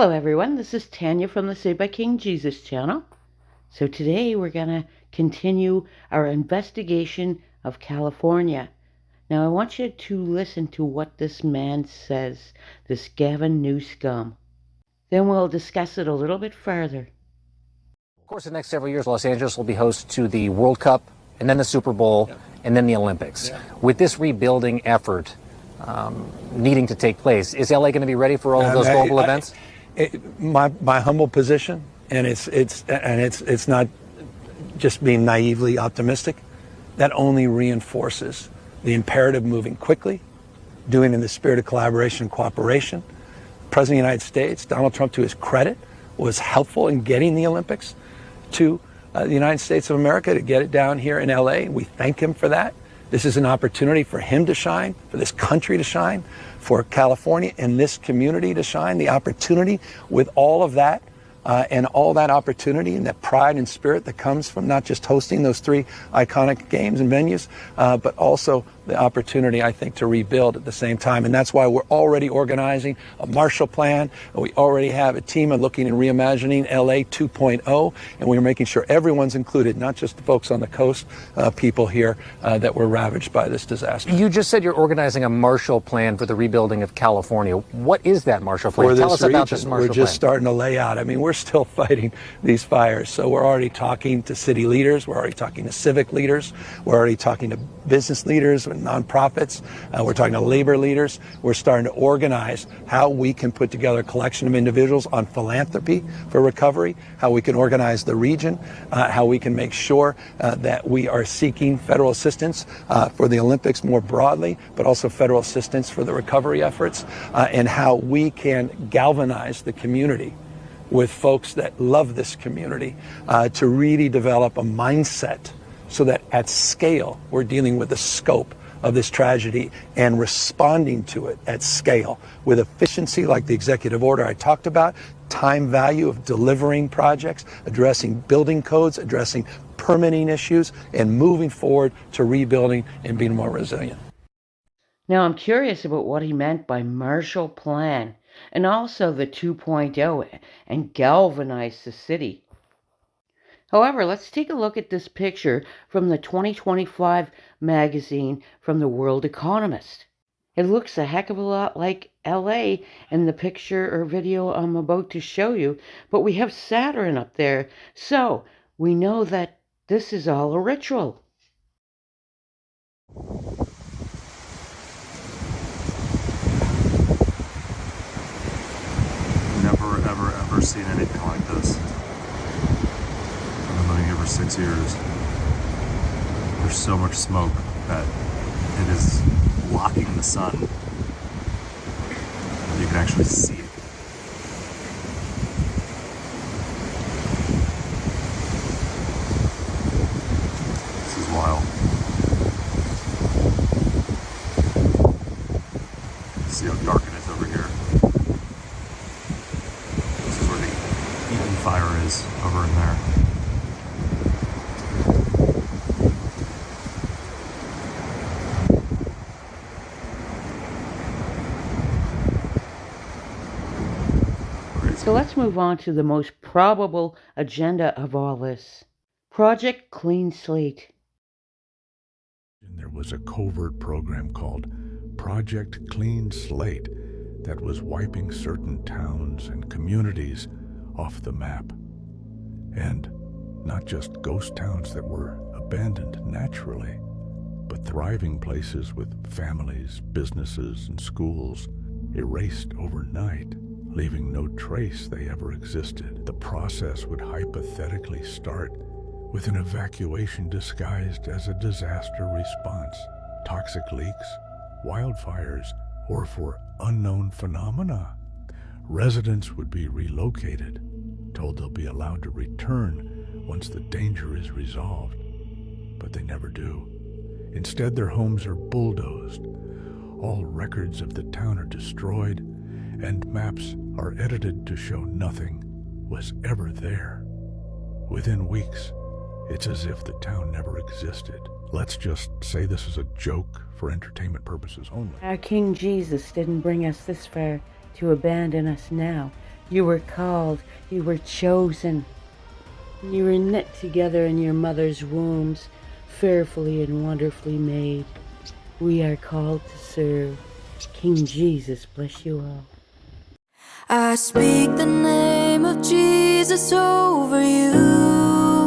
Hello everyone, this is Tanya from the Saved by King Jesus channel. So today we're going to continue our investigation of California. Now I want you to listen to what this man says, this Gavin Newscomb. Then we'll discuss it a little bit further. Of course, the next several years, Los Angeles will be host to the World Cup, and then the Super Bowl, and then the Olympics. With this rebuilding effort needing to take place, is LA going to be ready for all of those global events? My humble position, and it's not just being naively optimistic, that only reinforces the imperative moving quickly, doing in the spirit of collaboration and cooperation. President of the United States, Donald Trump, to his credit, was helpful in getting the Olympics to the United States of America, to get it down here in LA. We thank him for that. This is an opportunity for him to shine, for this country to shine, for California and this community to shine. The opportunity with all of that and all that opportunity and that pride and spirit that comes from not just hosting those three iconic games and venues, but also the opportunity, I think, to rebuild at the same time. And that's why we're already organizing a Marshall Plan. We already have a team looking and reimagining LA 2.0, and we're making sure everyone's included, not just the folks on the coast, people here that were ravaged by this disaster. You just said you're organizing a Marshall Plan for the rebuilding of California. What is that Marshall Plan? Tell us about this Marshall Plan. We're just starting to lay out. I mean, we're still fighting these fires, so we're already talking to city leaders, we're already talking to civic leaders, we're already talking to business leaders and nonprofits, we're talking to labor leaders. We're starting to organize how we can put together a collection of individuals on philanthropy for recovery, how we can organize the region, how we can make sure that we are seeking federal assistance for the Olympics more broadly, but also federal assistance for the recovery efforts, and how we can galvanize the community with folks that love this community to really develop a mindset so that at scale we're dealing with the scope of this tragedy and responding to it at scale with efficiency, like the executive order I talked about, time value of delivering projects, addressing building codes, addressing permitting issues, and moving forward to rebuilding and being more resilient. Now I'm curious about what he meant by Marshall Plan and also the 2.0 and galvanize the city. However, let's take a look at this picture from the 2025 magazine from the World Economist. It looks a heck of a lot like LA in the picture or video I'm about to show you, but we have Saturn up there, so we know that this is all a ritual. Never, ever, ever seen anything like this. I've been living here for 6 years. There's so much smoke that it is blocking the sun. You can actually see it. This is wild. See how dark it is over here. This is where the Eaton fire is, over in there. So let's move on to the most probable agenda of all this. Project Clean Slate. There was a covert program called Project Clean Slate that was wiping certain towns and communities off the map. And not just ghost towns that were abandoned naturally, but thriving places with families, businesses, and schools erased overnight, leaving no trace they ever existed. The process would hypothetically start with an evacuation disguised as a disaster response, toxic leaks, wildfires, or for unknown phenomena. Residents would be relocated, told they'll be allowed to return once the danger is resolved, but they never do. Instead, their homes are bulldozed. All records of the town are destroyed, and maps are edited to show nothing was ever there. Within weeks, it's as if the town never existed. Let's just say this is a joke for entertainment purposes only. Our King Jesus didn't bring us this far to abandon us now. You were called, you were chosen. You were knit together in your mother's wombs, fearfully and wonderfully made. We are called to serve. King Jesus bless you all. I speak the name of Jesus over you.